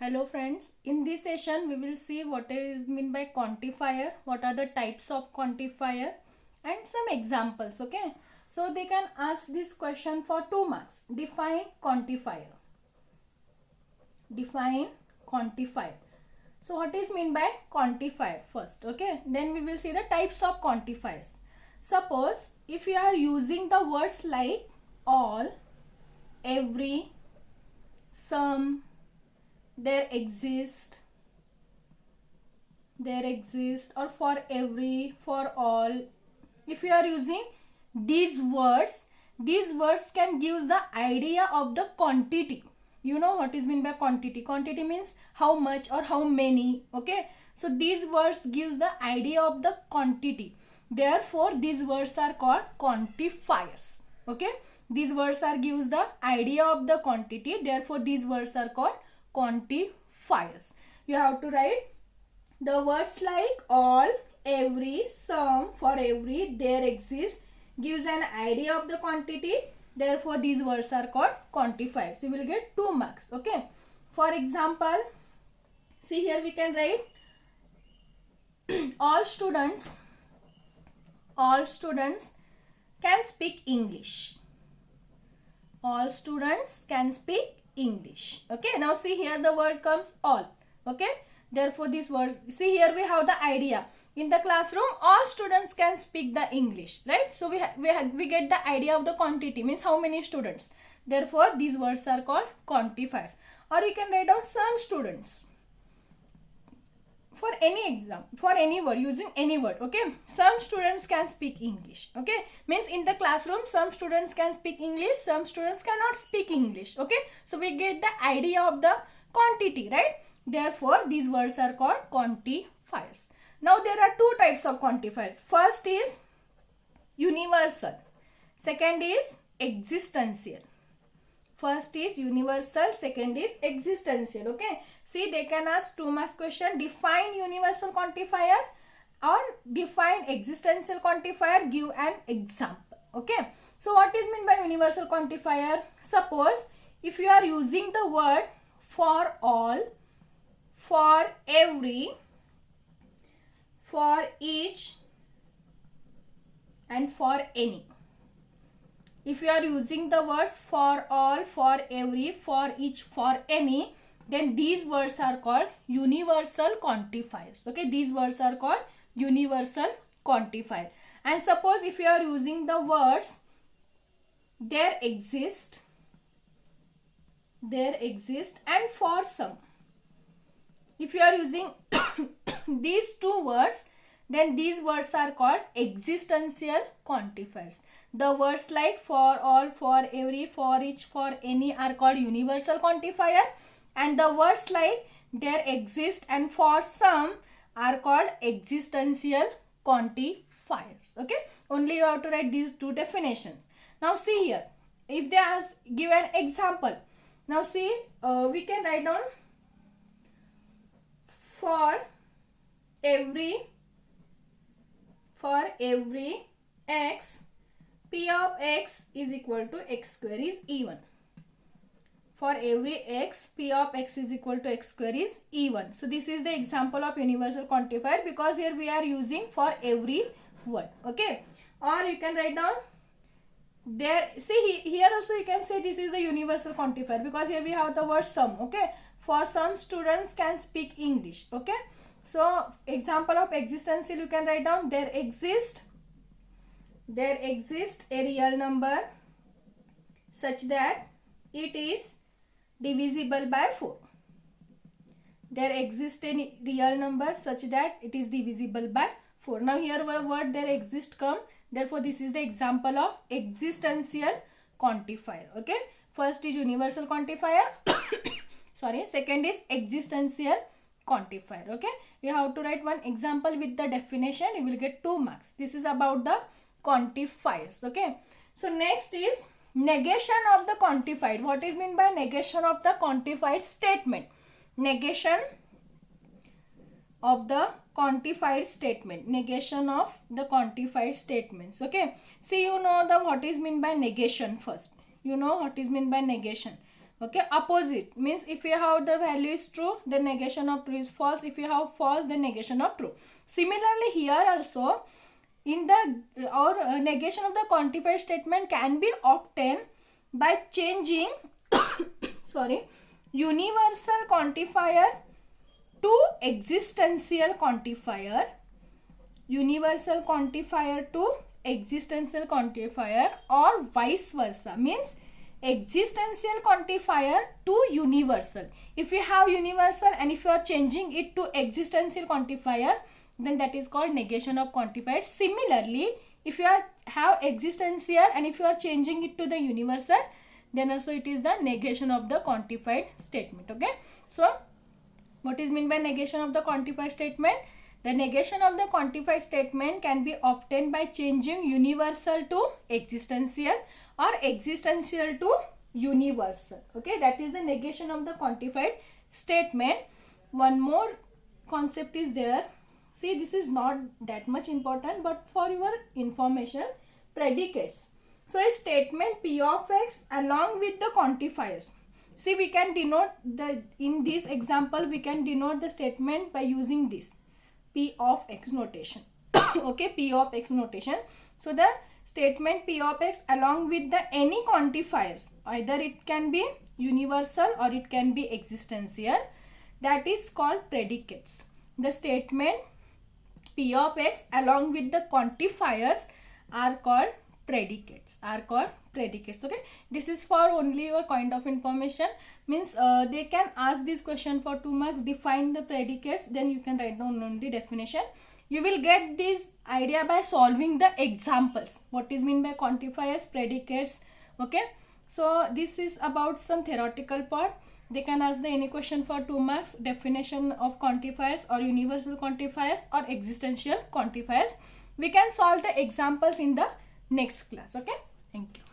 Hello friends, in this session we will see what is mean by quantifier, what are the types of quantifier and some examples. Okay, so they can ask this question for 2 marks. Define quantifier. Define quantifier. So what is mean by quantifier first? Okay, then we will see the types of quantifiers. Suppose if you are using the words like all, every, some, there exist, or for every, for all. If you are using these words can give the idea of the quantity. You know what is meant by quantity. Quantity means how much or how many. Okay, so these words gives the idea of the quantity. Therefore these words are called quantifiers. Okay, these words are gives the idea of the quantity. Therefore these words are called quantifiers. You have to write the words like all, every, some, for every, there exists gives an idea of the quantity. Therefore these words are called quantifiers. You will get 2 marks. Okay, for example, see here we can write all students can speak English. All students can speak English. Okay, now see here the word comes all. Okay, therefore these words, see here we have the idea. In the classroom all students can speak the English, right? So we get the idea of the quantity, means how many students. Therefore these words are called quantifiers. Or you can write down some students. For any exam, for any word, using any word. Okay, some students can speak English. Okay, means in the classroom some students can speak English, some students cannot speak English. Okay, so we get the idea of the quantity, right? Therefore these words are called quantifiers. Now there are 2 types of quantifiers. First is universal, second is existential. First is universal, second is existential. Okay, see they can ask 2 marks question. Define universal quantifier or define existential quantifier, give an example. Okay, so what is meant by universal quantifier? Suppose if you are using the word for all, for every, for each and for any. If you are using the words for all, for every, for each, for any, then these words are called universal quantifiers. Okay, these words are called universal quantifier. And suppose if you are using the words there exist, and for some. If you are using these 2 words, then these words are called existential quantifiers. The words like for all, for every, for each, for any are called universal quantifier, and the words like there exist and for some are called existential quantifiers. Okay, only you have to write these 2 definitions. Now see here, if they ask give an example. Now see, we can write down for every x, p of x is equal to x square is even. For every x, p of x is equal to x square is even. So this is the example of universal quantifier, because here we are using for every word. Okay, or you can write down there. See here also you can say this is the universal quantifier, because here we have the word some. Okay, for some students can speak English. Okay, so example of existential you can write down there exist a real number such that it is divisible by 4. There exists a real number such that it is divisible by 4. Now here word there exist come. Therefore this is the example of existential quantifier. Okay, first is universal quantifier sorry, second is existential quantifier. Okay, you have to write one example with the definition. You will get 2 marks. This is about the quantifiers. Okay, so next is negation of the quantified. What is meant by negation of the quantified statement? Negation of the quantified statement. Negation of the quantified statements. Okay, see you know the what is meant by negation first. You know what is meant by negation. Okay, opposite means if you have the value is true, then negation of true is false. If you have false, then negation of true. Similarly here also, in the negation of the quantified statement can be obtained by changing sorry, universal quantifier to existential quantifier, universal quantifier to existential quantifier, or vice versa, means existential quantifier to universal. If you have universal and if you are changing it to existential quantifier, then that is called negation of quantified. Similarly, if you have existential and if you are changing it to the universal, then also it is the negation of the quantified statement. Okay, so what is meant by negation of the quantified statement? The negation of the quantified statement can be obtained by changing universal to existential or existential to universal. Okay, that is the negation of the quantified statement. One more concept is there. See, this is not that much important, but for your information, predicates. So a statement P of X along with the quantifiers. See, we can denote the, in this example, we can denote the statement by using this P of X notation. Okay, P of X notation. So the statement P of X along with the any quantifiers, either it can be universal or it can be existential, that is called predicates. The statement P of X along with the quantifiers are called predicates, okay. This is for only your kind of information, means they can ask this question for 2 marks, define the predicates, then you can write down only definition. You will get this idea by solving the examples, what is meant by quantifiers, predicates. Okay, so this is about some theoretical part. They can ask the any question for 2 marks, definition of quantifiers or universal quantifiers or existential quantifiers. We can solve the examples in the next class. Okay, thank you.